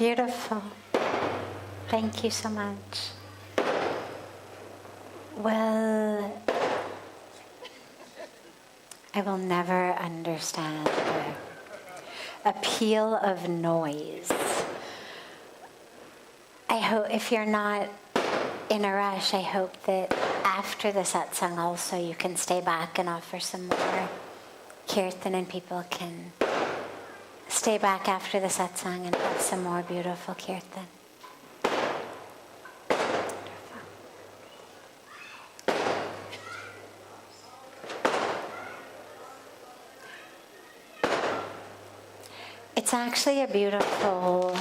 Beautiful. Thank you so much. Well, I will never understand the appeal of noise. I hope if you're not in a rush, I hope that after the satsang also you can stay back and offer some more kirtan, and people can stay back after the satsang and have some more beautiful kirtan. It's actually a beautiful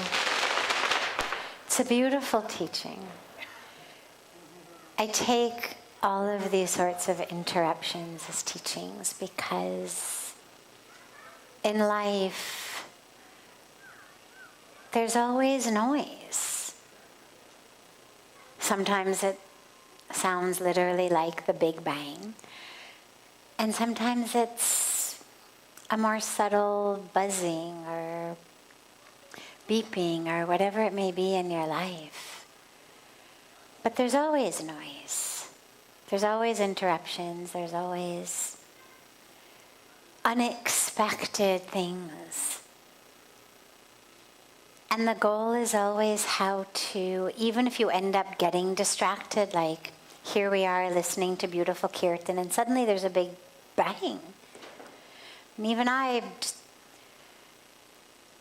teaching. I take all of these sorts of interruptions as teachings because in life there's always noise. Sometimes it sounds literally like the Big Bang, and sometimes it's a more subtle buzzing or beeping or whatever it may be in your life. But there's always noise. There's always interruptions. There's always unexpected things. And the goal is always how to, even if you end up getting distracted, like here we are listening to beautiful kirtan and suddenly there's a big bang. And even I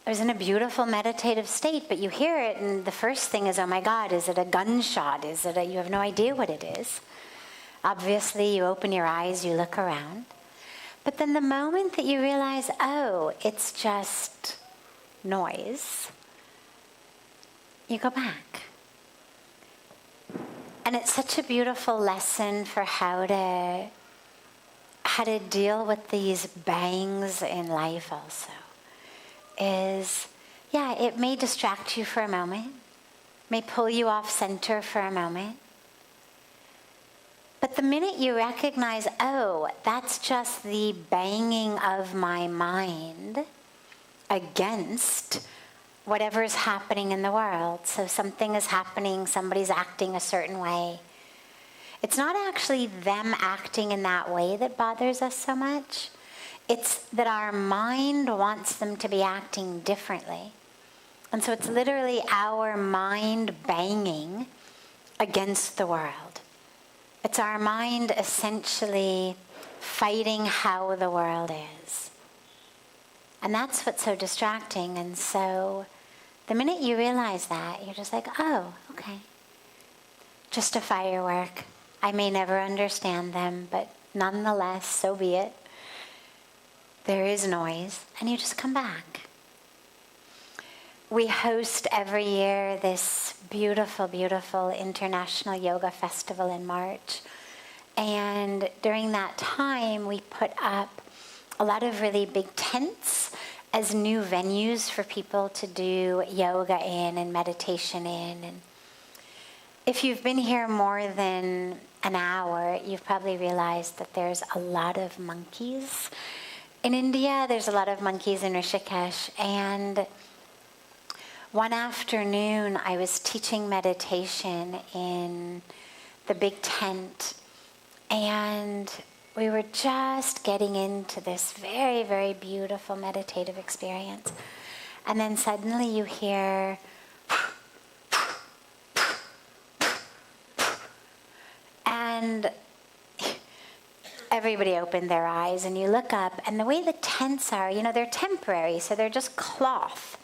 was in a beautiful meditative state, but you hear it and the first thing is, oh my God, is it a gunshot? You have no idea what it is. Obviously, you open your eyes, you look around. But then the moment that you realize, oh, it's just noise, you go back. And it's such a beautiful lesson for how to deal with these bangs in life also. It may distract you for a moment, may pull you off center for a moment. But the minute you recognize, oh, that's just the banging of my mind against whatever's happening in the world. So something is happening, somebody's acting a certain way. It's not actually them acting in that way that bothers us so much. It's that our mind wants them to be acting differently. And so it's literally our mind banging against the world. It's our mind essentially fighting how the world is. And that's what's so distracting. And so the minute you realize that, you're just like, oh, okay. Just a firework. I may never understand them, but nonetheless, so be it. There is noise, and you just come back. We host every year this beautiful, beautiful International Yoga Festival in March. And during that time, we put up a lot of really big tents as new venues for people to do yoga in and meditation in. And if you've been here more than an hour, you've probably realized that there's a lot of monkeys. In India, there's a lot of monkeys in Rishikesh, and one afternoon I was teaching meditation in the big tent, and we were just getting into this very, very beautiful meditative experience. And then suddenly you hear and everybody opened their eyes, and you look up, and the way the tents are, they're temporary, so they're just cloth.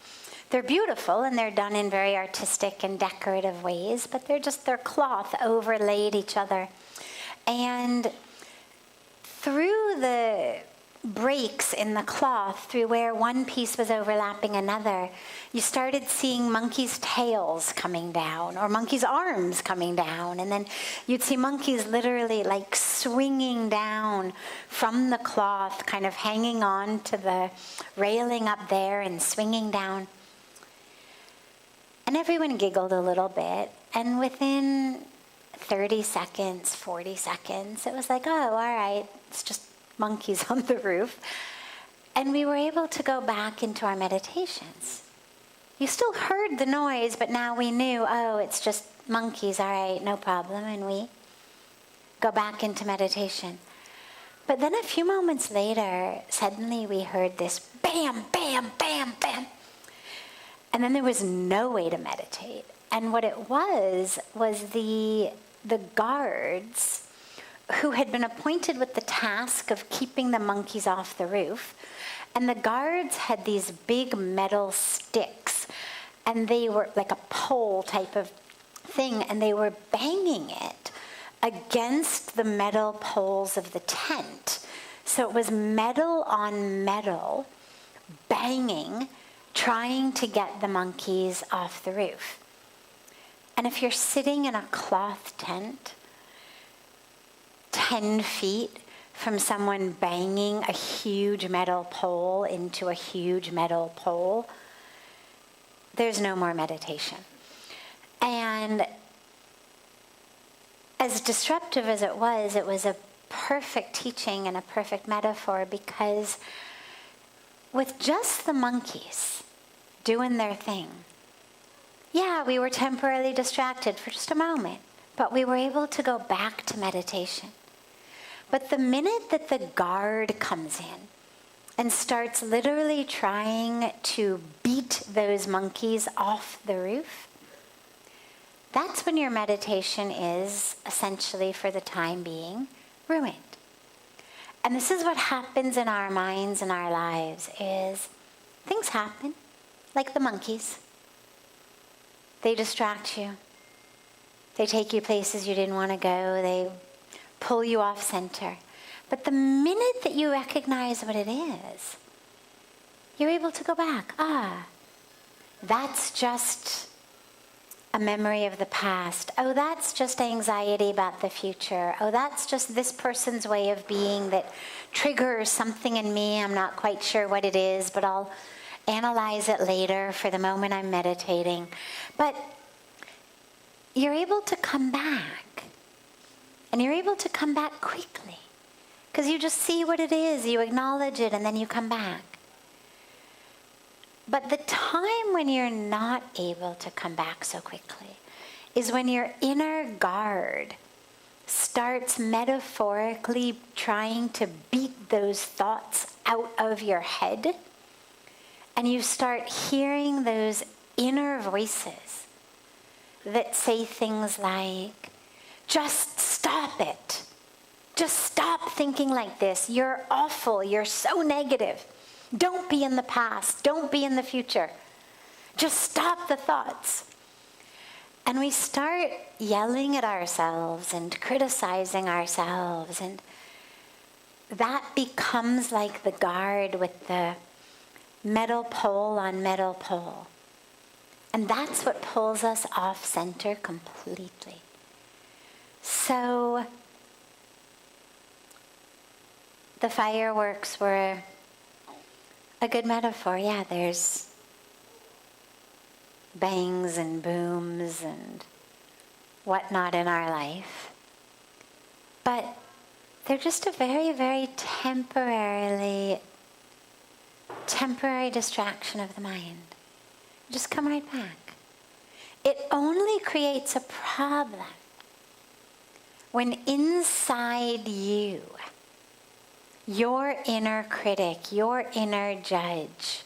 They're beautiful, and they're done in very artistic and decorative ways, but they're cloth overlaid each other. And through the breaks in the cloth, through where one piece was overlapping another, you started seeing monkeys' tails coming down, or monkeys' arms coming down, and then you'd see monkeys literally like swinging down from the cloth, kind of hanging on to the railing up there and swinging down. And everyone giggled a little bit, and within 30 seconds, 40 seconds, it was like, oh, all right, it's just monkeys on the roof. And we were able to go back into our meditations. You still heard the noise, but now we knew, oh, it's just monkeys, all right, no problem, and we go back into meditation. But then a few moments later, suddenly we heard this bam, bam, bam, bam. And then there was no way to meditate. And what it was the guards who had been appointed with the task of keeping the monkeys off the roof. And the guards had these big metal sticks, and they were like a pole type of thing, and they were banging it against the metal poles of the tent. So it was metal on metal, banging, trying to get the monkeys off the roof. And if you're sitting in a cloth tent, 10 feet from someone banging a huge metal pole into a huge metal pole, there's no more meditation. And as disruptive as it was a perfect teaching and a perfect metaphor, because with just the monkeys doing their thing, yeah, we were temporarily distracted for just a moment, but we were able to go back to meditation. But the minute that the guard comes in and starts literally trying to beat those monkeys off the roof, that's when your meditation is essentially, for the time being, ruined. And this is what happens in our minds and our lives, is things happen, like the monkeys. They distract you. They take you places you didn't want to go. They pull you off center. But the minute that you recognize what it is, you're able to go back. That's just a memory of the past. Oh, that's just anxiety about the future. Oh, that's just this person's way of being that triggers something in me. I'm not quite sure what it is, but I'll analyze it later. For the moment, I'm meditating. But you're able to come back. And you're able to come back quickly. Because you just see what it is, you acknowledge it, and then you come back. But the time when you're not able to come back so quickly is when your inner guard starts metaphorically trying to beat those thoughts out of your head, and you start hearing those inner voices that say things like, just stop it. Just stop thinking like this. You're awful. You're so negative. Don't be in the past. Don't be in the future. Just stop the thoughts. And we start yelling at ourselves and criticizing ourselves. And that becomes like the guard with the metal pole on metal pole. And that's what pulls us off center completely. So the fireworks were a good metaphor. Yeah, there's bangs and booms and whatnot in our life. But they're just a very, very temporary distraction of the mind. Just come right back. It only creates a problem when inside you, your inner critic, your inner judge,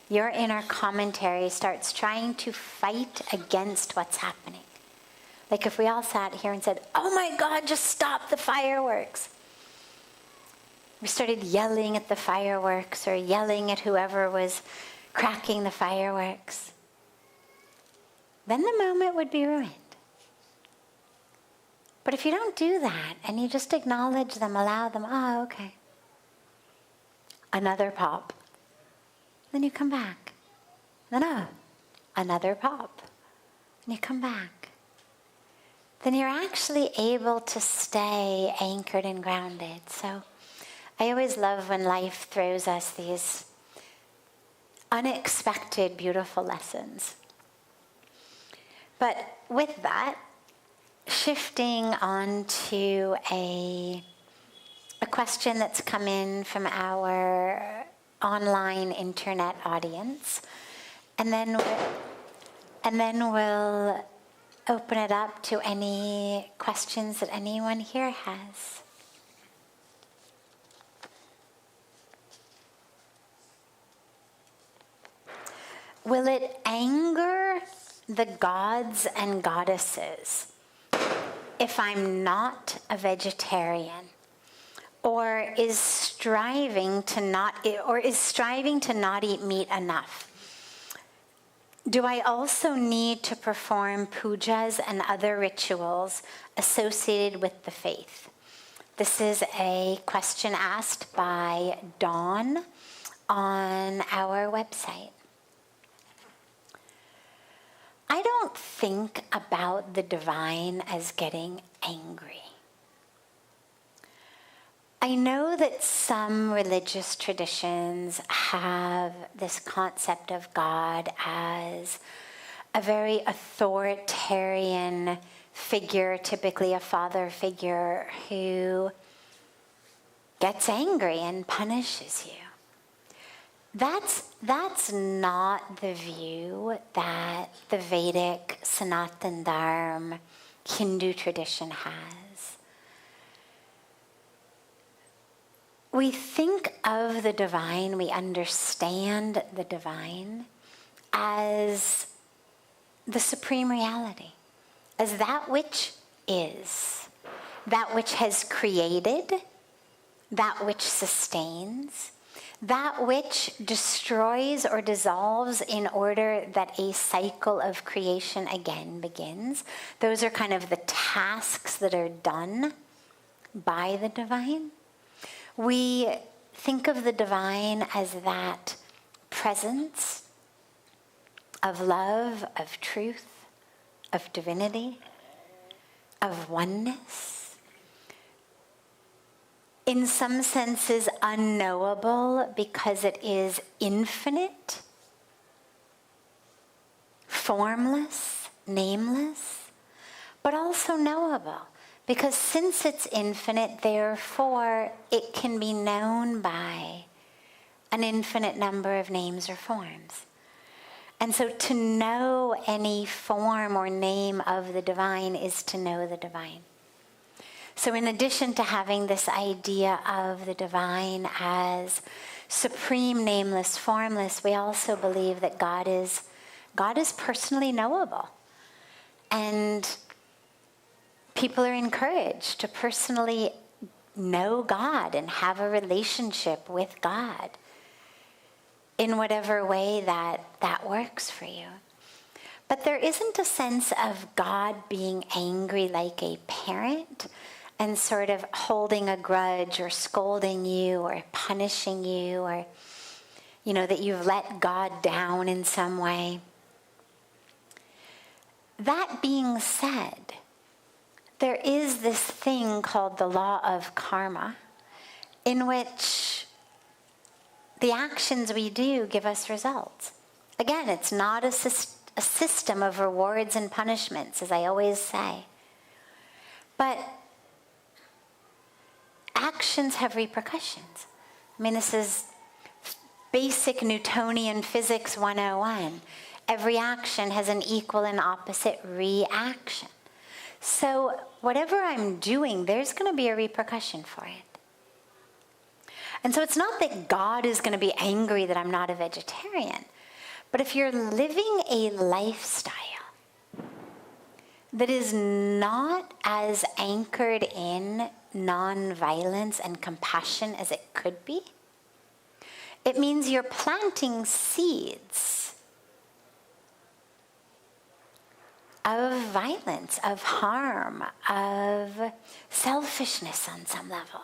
your inner commentary starts trying to fight against what's happening. Like if we all sat here and said, oh my God, just stop the fireworks. We started yelling at the fireworks or yelling at whoever was cracking the fireworks. Then the moment would be ruined. But if you don't do that and you just acknowledge them, allow them, oh, okay. Another pop. Then you come back. Then, another pop. And you come back. Then you're actually able to stay anchored and grounded. So I always love when life throws us these unexpected, beautiful lessons. But with that, shifting on to a question that's come in from our online internet audience. And then we'll open it up to any questions that anyone here has. Will it anger the gods and goddesses if I'm not a vegetarian, or is striving to not eat meat enough? Do I also need to perform pujas and other rituals associated with the faith? This is a question asked by Dawn on our website. I don't think about the divine as getting angry. I know that some religious traditions have this concept of God as a very authoritarian figure, typically a father figure, who gets angry and punishes you. That's not the view that the Vedic Sanatan Dharma Hindu tradition has. We think of the divine, we understand the divine as the supreme reality, as that which is, that which has created, that which sustains, that which destroys or dissolves in order that a cycle of creation again begins. Those are kind of the tasks that are done by the divine. We think of the divine as that presence of love, of truth, of divinity, of oneness. In some senses unknowable because it is infinite, formless, nameless, but also knowable. Because since it's infinite, therefore, it can be known by an infinite number of names or forms. And so to know any form or name of the divine is to know the divine. So in addition to having this idea of the divine as supreme, nameless, formless, we also believe that God is personally knowable. And people are encouraged to personally know God and have a relationship with God in whatever way that works for you. But there isn't a sense of God being angry like a parent and sort of holding a grudge or scolding you or punishing you, or, that you've let God down in some way. That being said, there is this thing called the law of karma, in which the actions we do give us results. Again, it's not a system of rewards and punishments, as I always say. But actions have repercussions. I mean, this is basic Newtonian physics 101. Every action has an equal and opposite reaction. So whatever I'm doing, there's going to be a repercussion for it. And so it's not that God is going to be angry that I'm not a vegetarian. But if you're living a lifestyle that is not as anchored in non-violence and compassion as it could be, it means you're planting seeds of violence, of harm, of selfishness on some level.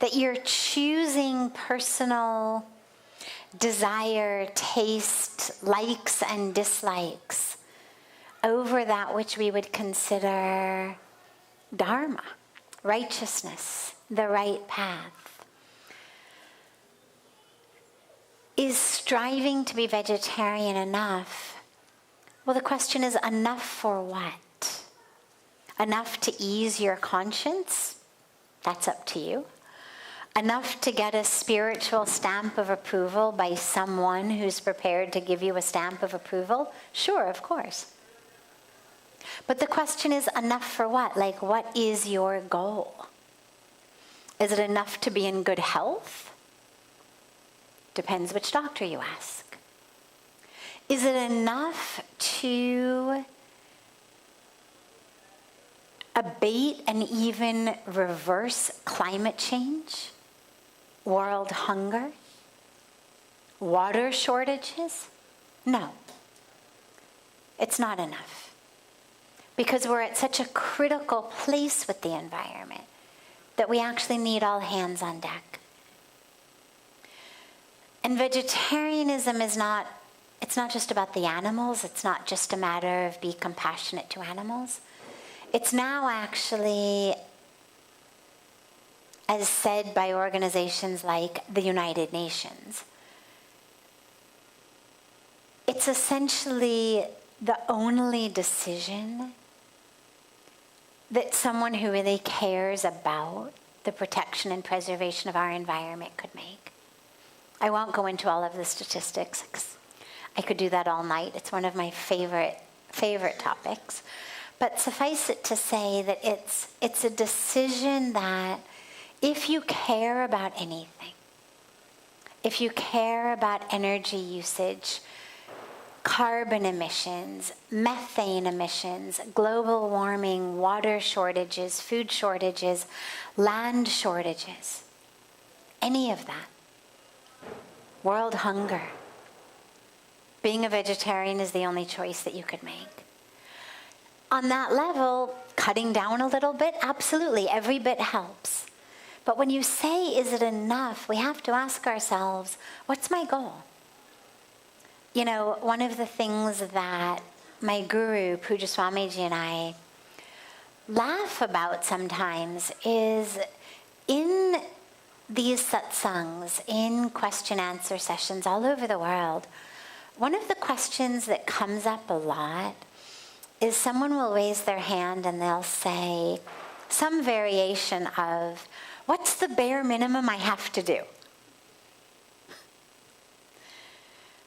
That you're choosing personal desire, taste, likes and dislikes over that which we would consider dharma, righteousness, the right path. Is striving to be vegetarian enough? Well, the question is, enough for what? Enough to ease your conscience? That's up to you. Enough to get a spiritual stamp of approval by someone who's prepared to give you a stamp of approval? Sure, of course. But the question is, enough for what? Like, what is your goal? Is it enough to be in good health? Depends which doctor you ask. Is it enough to abate and even reverse climate change, world hunger, water shortages? No, it's not enough. Because we're at such a critical place with the environment that we actually need all hands on deck. And vegetarianism is not, it's not just about the animals, it's not just a matter of be compassionate to animals. It's now actually, as said by organizations like the United Nations, it's essentially the only decision that someone who really cares about the protection and preservation of our environment could make. I won't go into all of the statistics, 'cause I could do that all night. It's one of my favorite topics. But suffice it to say that it's a decision that if you care about anything, if you care about energy usage, carbon emissions, methane emissions, global warming, water shortages, food shortages, land shortages, any of that, world hunger, being a vegetarian is the only choice that you could make. On that level, cutting down a little bit, absolutely, every bit helps. But when you say, is it enough, we have to ask ourselves, what's my goal? You know, one of the things that my guru, Pujya Sadhviji, and I laugh about sometimes is in these satsangs, in question-answer sessions all over the world, one of the questions that comes up a lot is someone will raise their hand and they'll say some variation of, what's the bare minimum I have to do?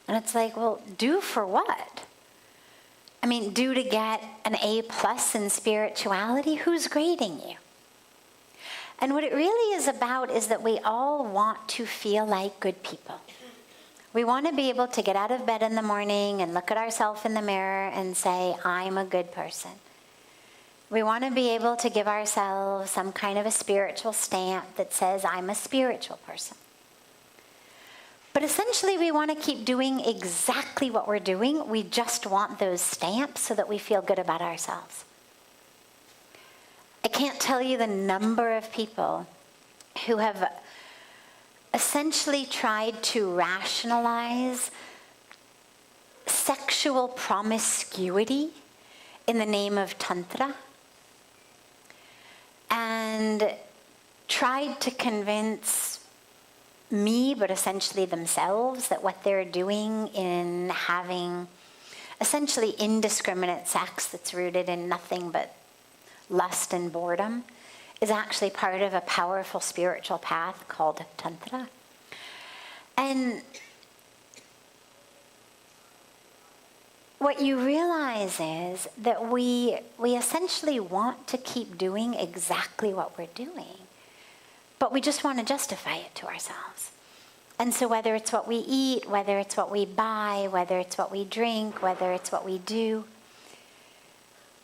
And it's like, well, do for what? I mean, do to get an A+ in spirituality? Who's grading you? And what it really is about is that we all want to feel like good people. We want to be able to get out of bed in the morning and look at ourselves in the mirror and say, I'm a good person. We want to be able to give ourselves some kind of a spiritual stamp that says, I'm a spiritual person. But essentially, we want to keep doing exactly what we're doing. We just want those stamps so that we feel good about ourselves. I can't tell you the number of people who have essentially tried to rationalize sexual promiscuity in the name of Tantra and tried to convince me, but essentially themselves, that what they're doing in having essentially indiscriminate sex that's rooted in nothing but lust and boredom is actually part of a powerful spiritual path called Tantra. And what you realize is that we essentially want to keep doing exactly what we're doing, but we just want to justify it to ourselves. And so whether it's what we eat, whether it's what we buy, whether it's what we drink, whether it's what we do,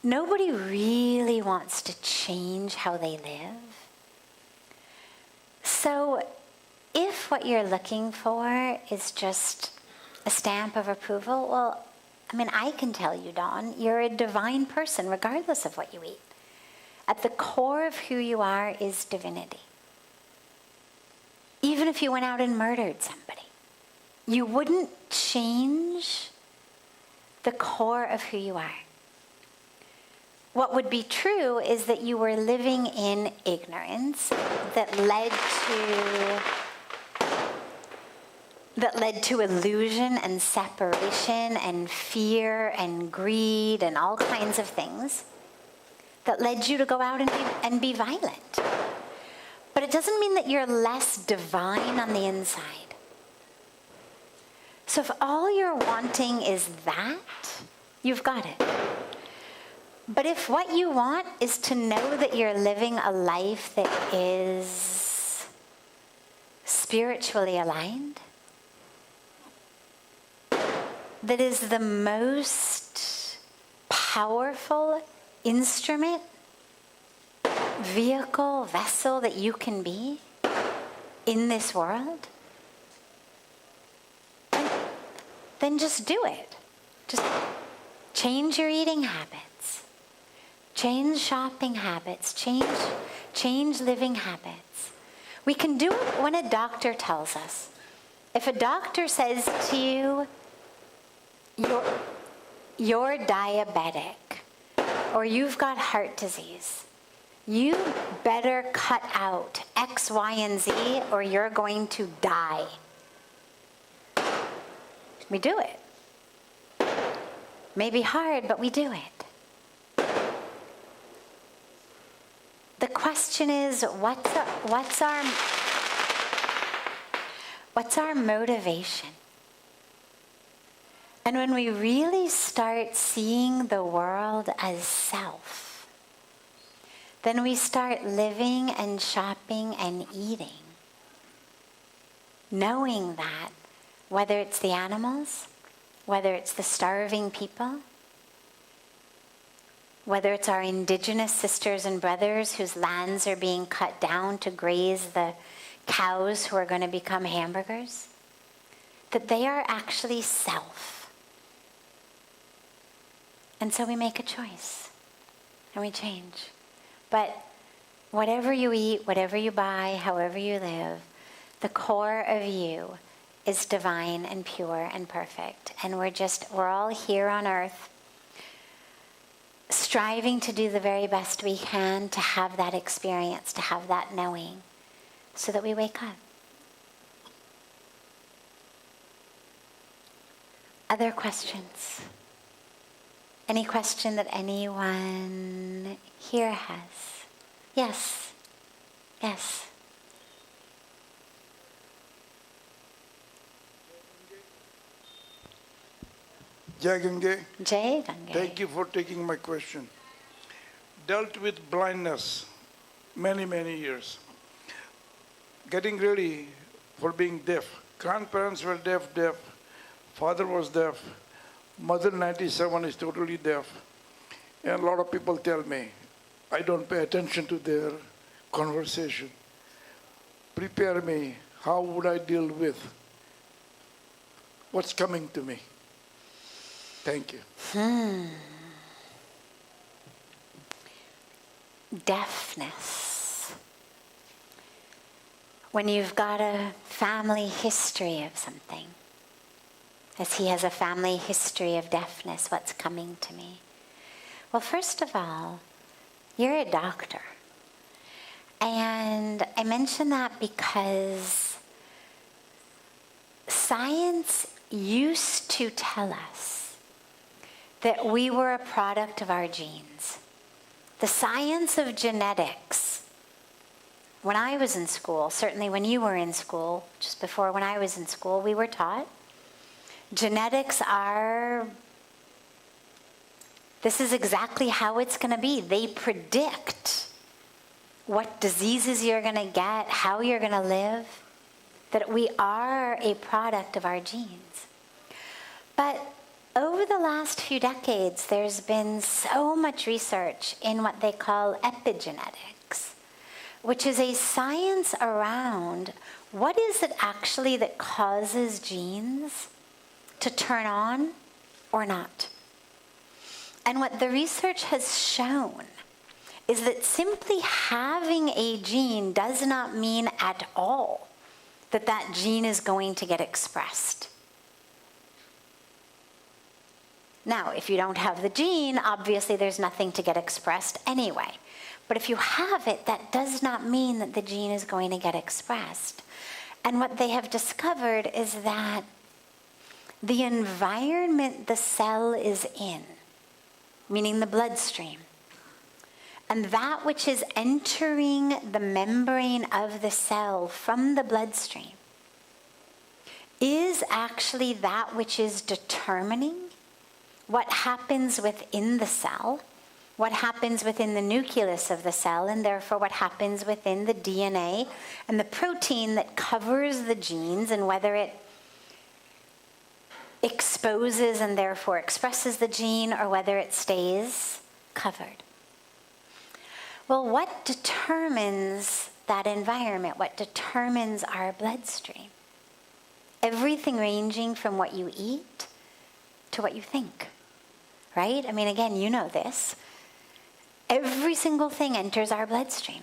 nobody really wants to change how they live. So if what you're looking for is just a stamp of approval, well, I mean, I can tell you, Dawn, you're a divine person regardless of what you eat. At the core of who you are is divinity. Even if you went out and murdered somebody, you wouldn't change the core of who you are. What would be true is that you were living in ignorance that led to illusion and separation and fear and greed and all kinds of things that led you to go out and be violent. But it doesn't mean that you're less divine on the inside. So if all you're wanting is that, you've got it. But if what you want is to know that you're living a life that is spiritually aligned, that is the most powerful instrument, vehicle, vessel that you can be in this world, then just do it. Just change your eating habits. Change shopping habits. Change living habits. We can do it when a doctor tells us. If a doctor says to you, you're diabetic, or you've got heart disease, you better cut out X, Y, and Z, or you're going to die. We do it. May be hard, but we do it. The question is, what's our motivation? And when we really start seeing the world as self, then we start living and shopping and eating, knowing that whether it's the animals, whether it's the starving people, whether it's our indigenous sisters and brothers whose lands are being cut down to graze the cows who are going to become hamburgers, that they are actually self. And so we make a choice and we change. But whatever you eat, whatever you buy, however you live, the core of you is divine and pure and perfect. And we're all here on earth striving to do the very best we can to have that experience, to have that knowing, so that we wake up. Other questions? Any question that anyone here has? Yes. Yes. Jai Gange. Jai Gange. Thank you for taking my question. Dealt with blindness many, many years. Getting ready for being deaf. Grandparents were deaf. Father was deaf. Mother 97 is totally deaf. And a lot of people tell me, I don't pay attention to their conversation. Prepare me. How would I deal with what's coming to me? Thank you. Deafness. When you've got a family history of something, as he has a family history of deafness, what's coming to me? Well, first of all, you're a doctor. And I mention that because science used to tell us that we were a product of our genes. The science of genetics, when I was in school, certainly when you were in school, just before when I was in school, we were taught genetics this is exactly how it's going to be. They predict what diseases you're going to get, how you're going to live, that we are a product of our genes. But over the last few decades, there's been so much research in what they call epigenetics, which is a science around what is it actually that causes genes to turn on or not. And what the research has shown is that simply having a gene does not mean at all that that gene is going to get expressed. Now, if you don't have the gene, obviously there's nothing to get expressed anyway. But if you have it, that does not mean that the gene is going to get expressed. And what they have discovered is that the environment the cell is in, meaning the bloodstream, And that which is entering the membrane of the cell from the bloodstream is actually that which is determining what happens within the cell, what happens within the nucleus of the cell, and therefore what happens within the DNA and the protein that covers the genes, and whether it exposes and therefore expresses the gene or whether it stays covered. Well, what determines that environment? What determines our bloodstream? Everything ranging from what you eat to what you think, right? I mean, again, you know this. Every single thing enters our bloodstream,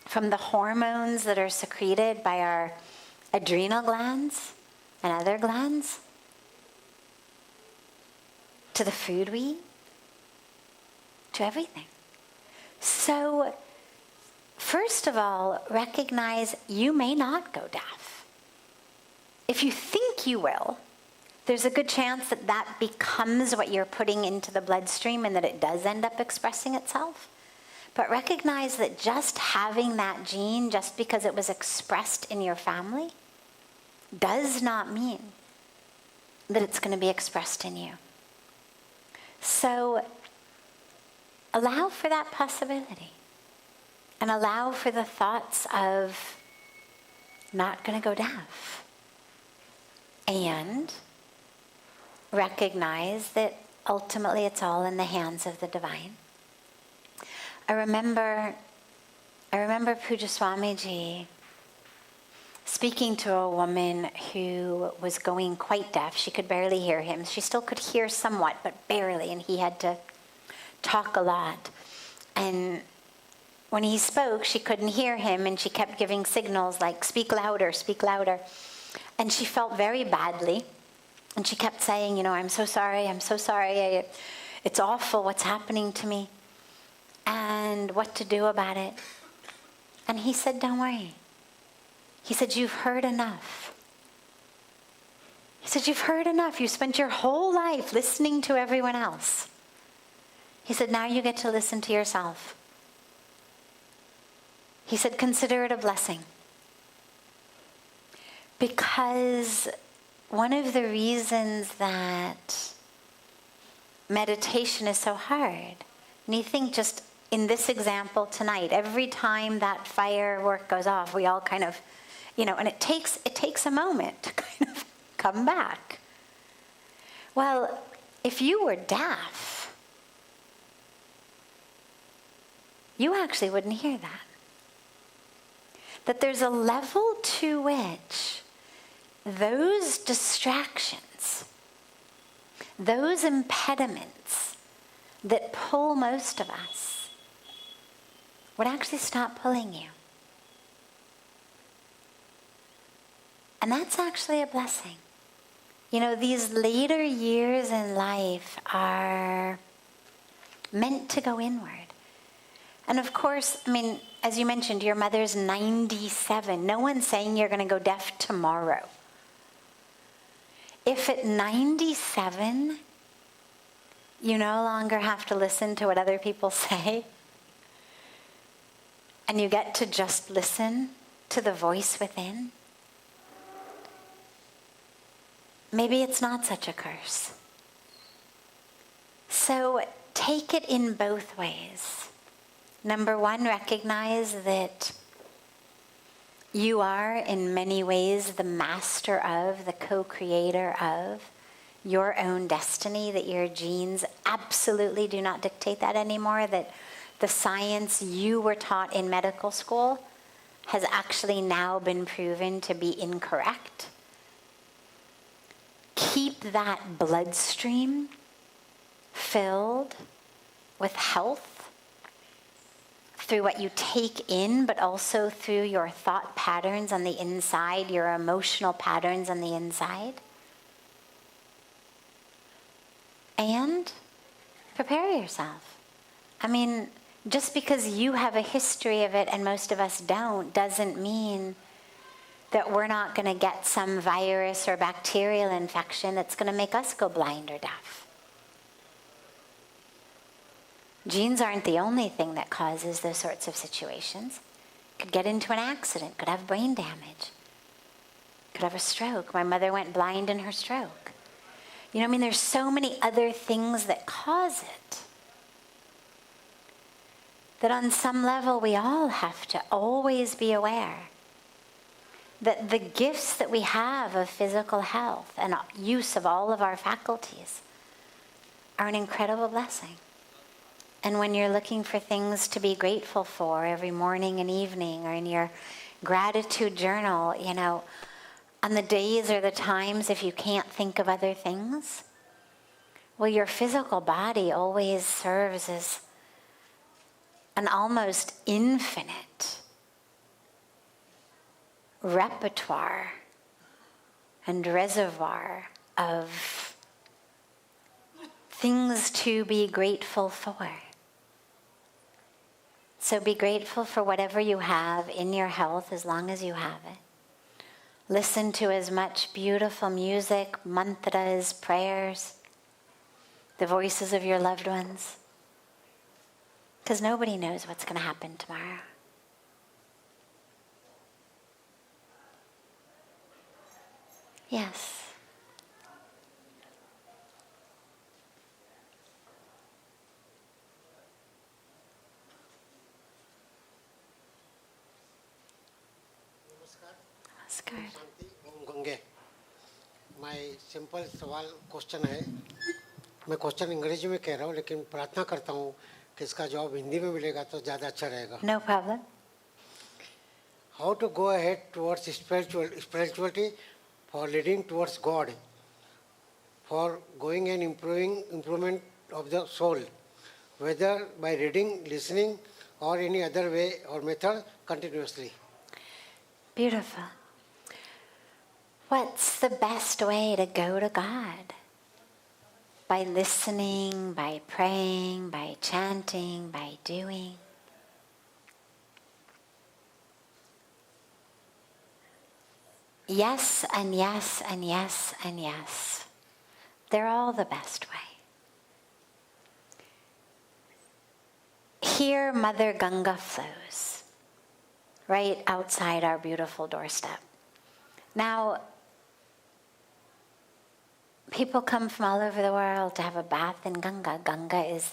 from the hormones that are secreted by our adrenal glands and other glands, to the food we eat, to everything. So, first of all, recognize you may not go deaf. If you think you will, there's a good chance that that becomes what you're putting into the bloodstream and that it does end up expressing itself. But recognize that just having that gene, just because it was expressed in your family, does not mean that it's going to be expressed in you. So allow for that possibility and allow for the thoughts of not going to go deaf. And recognize that ultimately it's all in the hands of the divine. I remember Pujya Sadhviji speaking to a woman who was going quite deaf. She could barely hear him. She still could hear somewhat, but barely, and he had to talk a lot. And when he spoke, she couldn't hear him, and she kept giving signals like, speak louder, speak louder. And she felt very badly. And she kept saying, I'm so sorry, it's awful what's happening to me, and what to do about it. And he said, don't worry. He said, you've heard enough. He said, you've heard enough. You spent your whole life listening to everyone else. He said, now you get to listen to yourself. He said, consider it a blessing. Because one of the reasons that meditation is so hard, and you think just in this example tonight, every time that firework goes off, we all kind of, and it takes a moment to kind of come back. Well, if you were deaf, you actually wouldn't hear that. That there's a level to which those distractions, those impediments that pull most of us would actually stop pulling you. And that's actually a blessing. These later years in life are meant to go inward. And of course, as you mentioned, your mother's 97. No one's saying you're going to go deaf tomorrow. If at 97, you no longer have to listen to what other people say, and you get to just listen to the voice within, maybe it's not such a curse. So take it in both ways. Number one, recognize that you are in many ways the master of, the co-creator of your own destiny, that your genes absolutely do not dictate that anymore, that the science you were taught in medical school has actually now been proven to be incorrect. Keep that bloodstream filled with health through what you take in, but also through your thought patterns on the inside, your emotional patterns on the inside. And prepare yourself. Just because you have a history of it and most of us don't, doesn't mean that we're not going to get some virus or bacterial infection that's going to make us go blind or deaf. Genes aren't the only thing that causes those sorts of situations. Could get into an accident, could have brain damage, could have a stroke. My mother went blind in her stroke. You know what I mean? There's so many other things that cause it that on some level we all have to always be aware that the gifts that we have of physical health and use of all of our faculties are an incredible blessing. And when you're looking for things to be grateful for every morning and evening, or in your gratitude journal, you know, on the days or the times if you can't think of other things, well, your physical body always serves as an almost infinite repertoire and reservoir of things to be grateful for. So be grateful for whatever you have in your health as long as you have it. Listen to as much beautiful music, mantras, prayers, the voices of your loved ones, because nobody knows what's going to happen tomorrow. Yes. Namaskar. शांति ओम गंगे my simple सवाल question है मैं question अंग्रेजी में कह रहा हूँ लेकिन प्रार्थना करता हूँ कि इसका जवाब हिंदी में मिलेगा तो ज़्यादा अच्छा रहेगा No problem. How to go ahead towards spirituality for leading towards God, for going and improvement of the soul, whether by reading, listening or any other way or method continuously. Beautiful. What's the best way to go to God? By listening, by praying, by chanting, by doing. Yes, and yes, and yes, and yes. They're all the best way. Here, Mother Ganga flows, right outside our beautiful doorstep. Now, people come from all over the world to have a bath in Ganga. Ganga is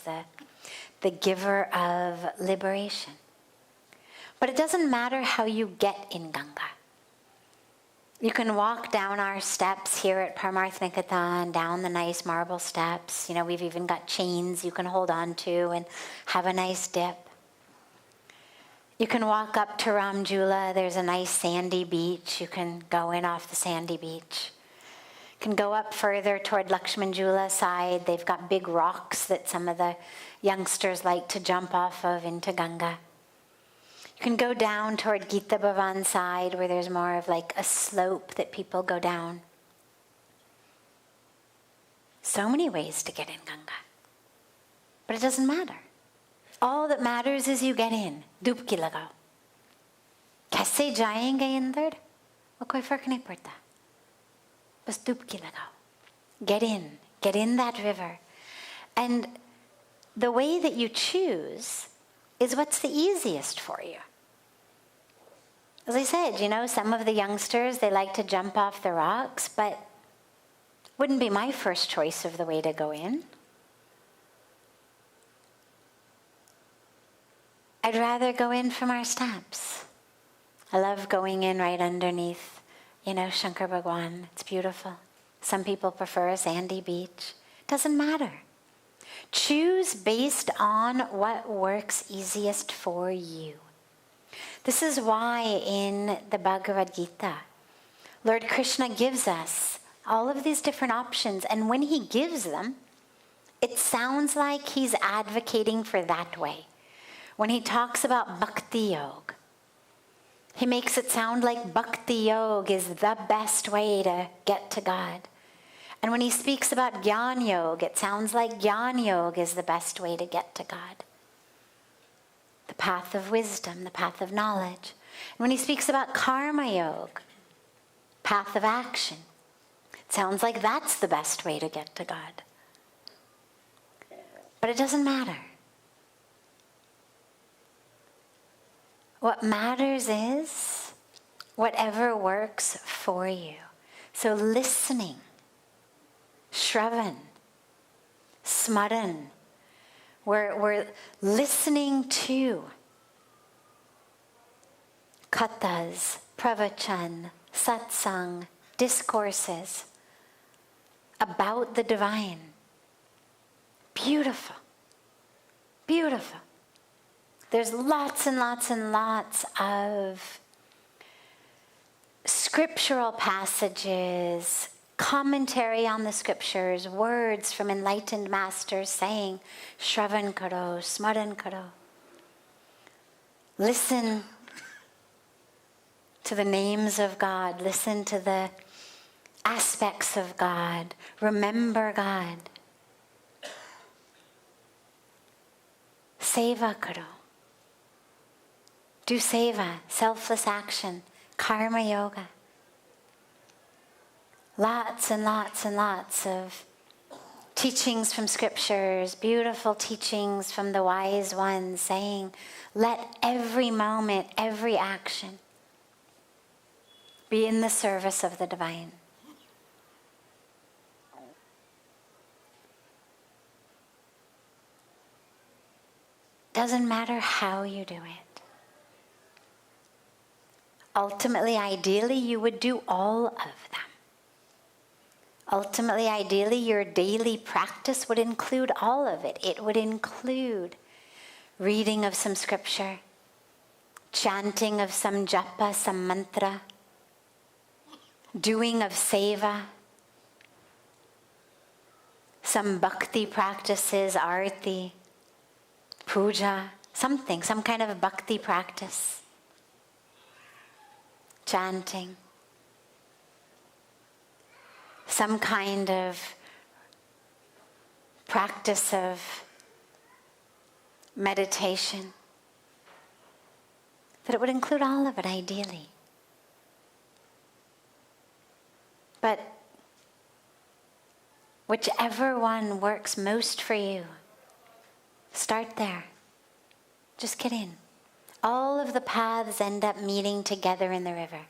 the giver of liberation. But it doesn't matter how you get in Ganga. You can walk down our steps here at Parmarth Niketan, down the nice marble steps. You know, we've even got chains you can hold on to and have a nice dip. You can walk up to Ramjula. There's a nice sandy beach. You can go in off the sandy beach. You can go up further toward Lakshmanjula side. They've got big rocks that some of the youngsters like to jump off of into Ganga. You can go down toward Gita Bhavan side where there's more of like a slope that people go down. So many ways to get in Ganga. But it doesn't matter. All that matters is you get in. Dubki lagao. Kaise jayenge andar? वो कोई फर्क नहीं पड़ता. बस डुबकी लगाओ. Get in. Get in that river. And the way that you choose is what's the easiest for you. As I said, you know, some of the youngsters, they like to jump off the rocks, but wouldn't be my first choice of the way to go in. I'd rather go in from our steps. I love going in right underneath, you know, Shankar Bhagwan. It's beautiful. Some people prefer a sandy beach. Doesn't matter. Choose based on what works easiest for you. This is why in the Bhagavad Gita, Lord Krishna gives us all of these different options, and when he gives them, it sounds like he's advocating for that way. When he talks about Bhakti Yoga, he makes it sound like Bhakti Yoga is the best way to get to God. And when he speaks about Jnana Yoga, it sounds like Jnana Yoga is the best way to get to God. The path of wisdom, the path of knowledge. And when he speaks about Karma Yoga, path of action, it sounds like that's the best way to get to God. But it doesn't matter. What matters is whatever works for you. So listening, Shravan, Smaran, we're listening to kathas, pravachan, satsang, discourses about the divine. Beautiful. Beautiful. There's lots and lots and lots of scriptural passages, commentary on the scriptures, words from enlightened masters saying, Shravan karo, Smaran karo. Listen to the names of God. Listen to the aspects of God. Remember God. Seva karo. Do seva, selfless action, karma yoga. Lots and lots and lots of teachings from scriptures, beautiful teachings from the wise ones saying, let every moment, every action be in the service of the divine. Doesn't matter how you do it. Ultimately, ideally, you would do all of them. Ultimately, ideally, your daily practice would include all of it. It would include reading of some scripture, chanting of some japa, some mantra, doing of seva, some bhakti practices, arti, puja, something, some kind of bhakti practice. Chanting, some kind of practice of meditation, that it would include all of it ideally. But whichever one works most for you, start there. Just get in. All of the paths end up meeting together in the river.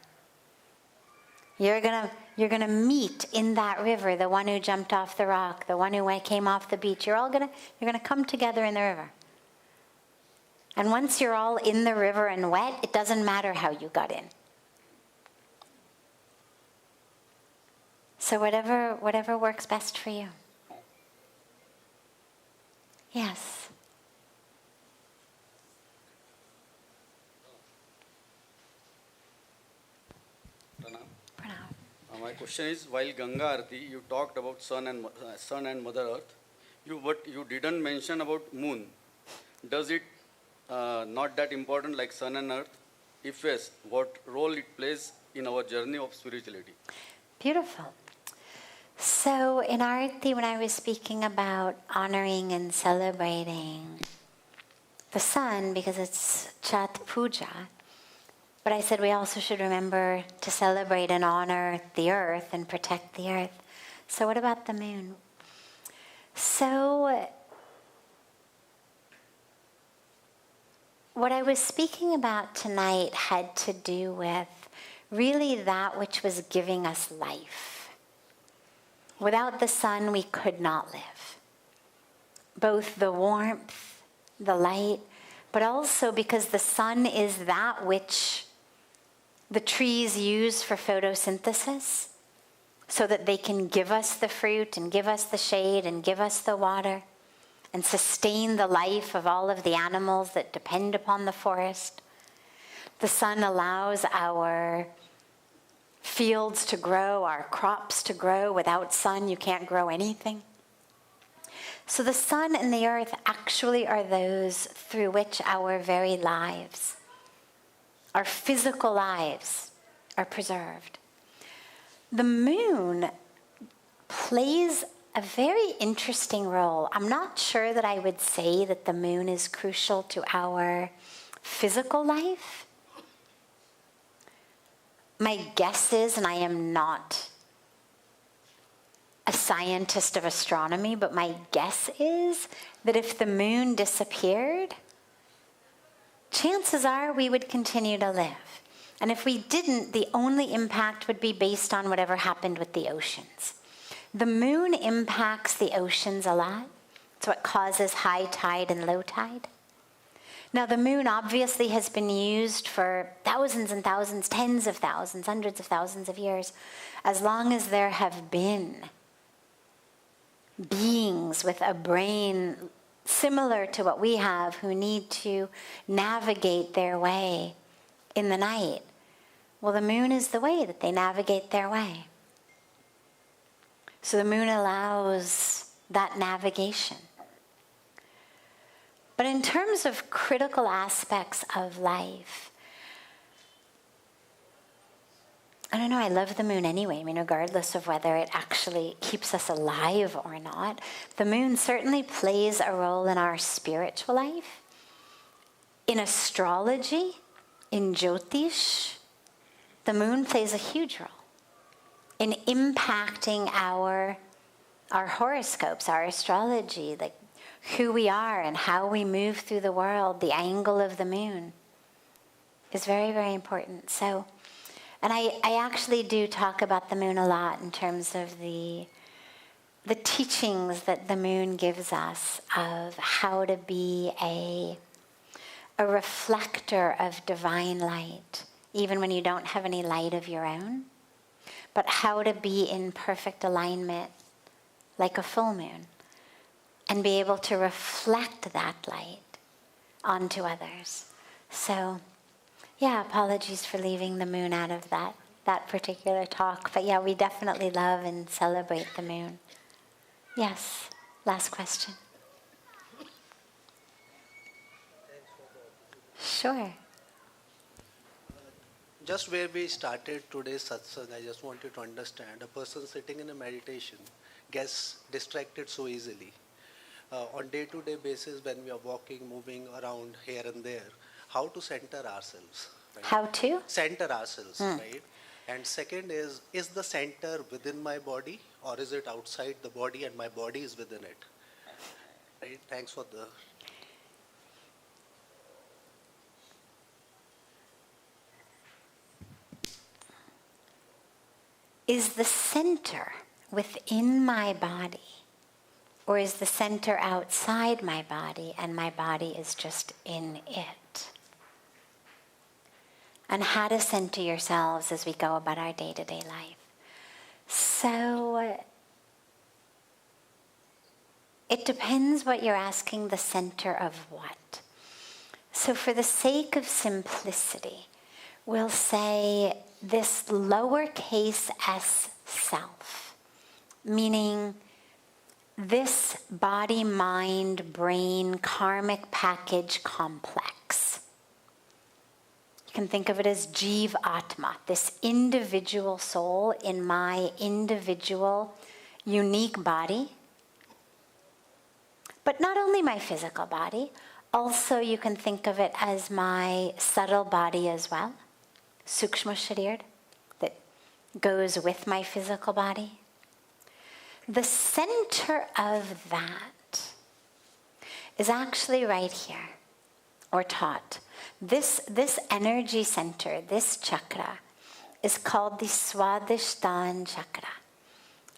You're gonna meet in that river, the one who jumped off the rock, the one who came off the beach. You're gonna come together in the river. And once you're all in the river and wet, it doesn't matter how you got in. So whatever works best for you. Yes. My question is, while Ganga Aarti, you talked about sun and Mother Earth, but you didn't mention about moon. Does it not that important like sun and earth? If yes, what role it plays in our journey of spirituality? Beautiful. So in Aarti, when I was speaking about honoring and celebrating the sun, because it's Chat Puja, but I said we also should remember to celebrate and honor the earth and protect the earth. So what about the moon? So what I was speaking about tonight had to do with really that which was giving us life. Without the sun, we could not live. Both the warmth, the light, but also because the sun is that which the trees use for photosynthesis so that they can give us the fruit and give us the shade and give us the water and sustain the life of all of the animals that depend upon the forest. The sun allows our fields to grow, our crops to grow. Without sun, you can't grow anything. So the sun and the earth actually are those through which our very lives, our physical lives, are preserved. The moon plays a very interesting role. I'm not sure that I would say that the moon is crucial to our physical life. My guess is, and I am not a scientist of astronomy, but my guess is that if the moon disappeared, chances are we would continue to live. And if we didn't, the only impact would be based on whatever happened with the oceans. The moon impacts the oceans a lot. It's what causes high tide and low tide. Now, the moon obviously has been used for thousands and thousands, tens of thousands, hundreds of thousands of years, as long as there have been beings with a brain similar to what we have who need to navigate their way in the night. Well, the moon is the way that they navigate their way. So the moon allows that navigation. But in terms of critical aspects of life, I don't know, I love the moon anyway. I mean, regardless of whether it actually keeps us alive or not, the moon certainly plays a role in our spiritual life. In astrology, in Jyotish, the moon plays a huge role in impacting our horoscopes, our astrology, like who we are and how we move through the world. The angle of the moon is very, very important. So, and I actually do talk about the moon a lot in terms of the teachings that the moon gives us of how to be a reflector of divine light, even when you don't have any light of your own, but how to be in perfect alignment like a full moon and be able to reflect that light onto others. So, yeah, apologies for leaving the moon out of that particular talk. But yeah, we definitely love and celebrate the moon. Yes, last question. Sure. Just where we started today's satsang, I just want you to understand, a person sitting in a meditation gets distracted so easily. On day-to-day basis, when we are walking, moving around here and there, how to center ourselves. Right? How to? Center ourselves, right? And second is the center within my body or is it outside the body and my body is within it? Right? Thanks for the... Is the center within my body, or is the center outside my body and my body is just in it? And how to center yourselves as we go about our day-to-day life. So it depends what you're asking, the center of what. So for the sake of simplicity, we'll say this lowercase s self, meaning this body, mind, brain, karmic package complex. You can think of it as Jiv Atma, this individual soul in my individual, unique body. But not only my physical body, also you can think of it as my subtle body as well, Sukshma Sharir, that goes with my physical body. The center of that is actually right here, or taught. This energy center, this chakra, is called the Swadhisthana chakra.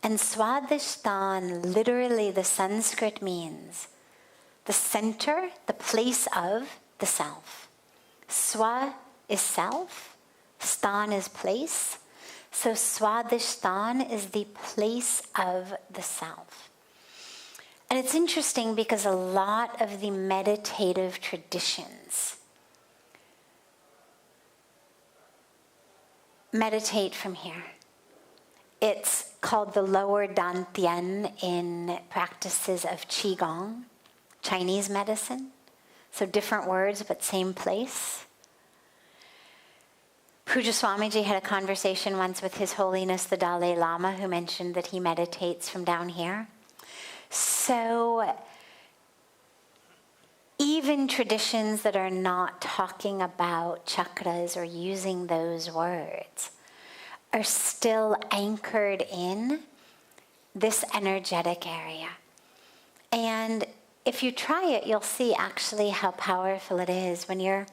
And Swadhisthana, literally the Sanskrit means the center, the place of the self. Swa is self, stan is place. So Swadhisthana is the place of the self. And it's interesting because a lot of the meditative traditions meditate from here. It's called the lower dantian in practices of Qigong, Chinese medicine. So different words, but same place. Pujya Swamiji had a conversation once with His Holiness the Dalai Lama, who mentioned that he meditates from down here. So even traditions that are not talking about chakras or using those words are still anchored in this energetic area. And if you try it, you'll see actually how powerful it is when you're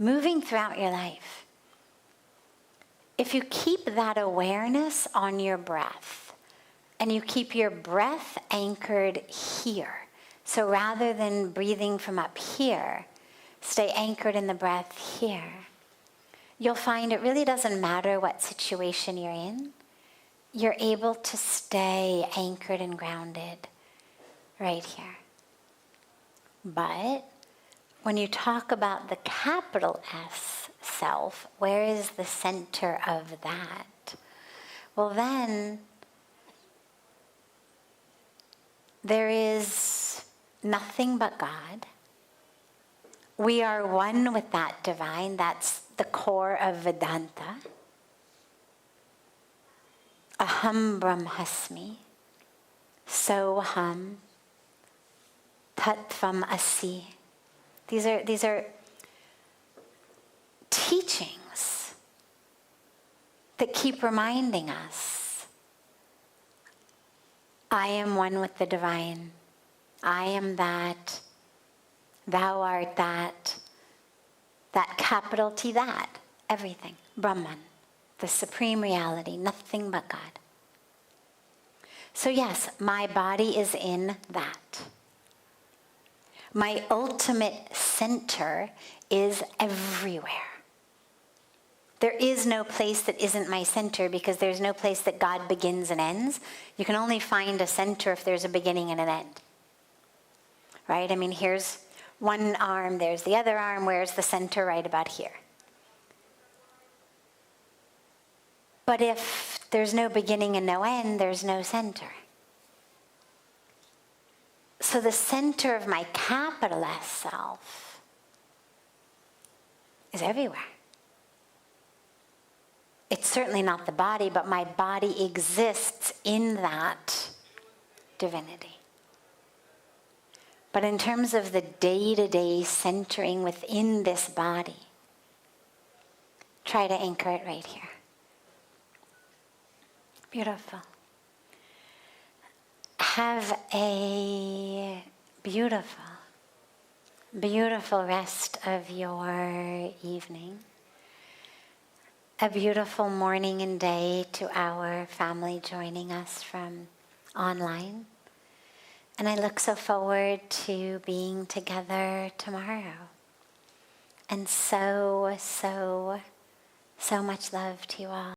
moving throughout your life. If you keep that awareness on your breath, and you keep your breath anchored here, so rather than breathing from up here, stay anchored in the breath here, you'll find it really doesn't matter what situation you're in. You're able to stay anchored and grounded right here. But when you talk about the capital S self, where is the center of that? Well, then there is nothing but God. We are one with that divine. That's the core of Vedanta. Aham Brahmasmi, Soham, Tattvam Asi. These are teachings that keep reminding us, I am one with the divine. I am that. Thou art that. That capital T, that. Everything. Brahman. The supreme reality. Nothing but God. So yes, my body is in that. My ultimate center is everywhere. There is no place that isn't my center, because there's no place that God begins and ends. You can only find a center if there's a beginning and an end. Right? I mean, here's one arm, there's the other arm, where's the center? Right about here. But if there's no beginning and no end, there's no center. So the center of my capital S self is everywhere. It's certainly not the body, but my body exists in that divinity. But in terms of the day-to-day centering within this body, try to anchor it right here. Beautiful. Have a beautiful, beautiful rest of your evening. A beautiful morning and day to our family joining us from online. And I look so forward to being together tomorrow. And so much love to you all.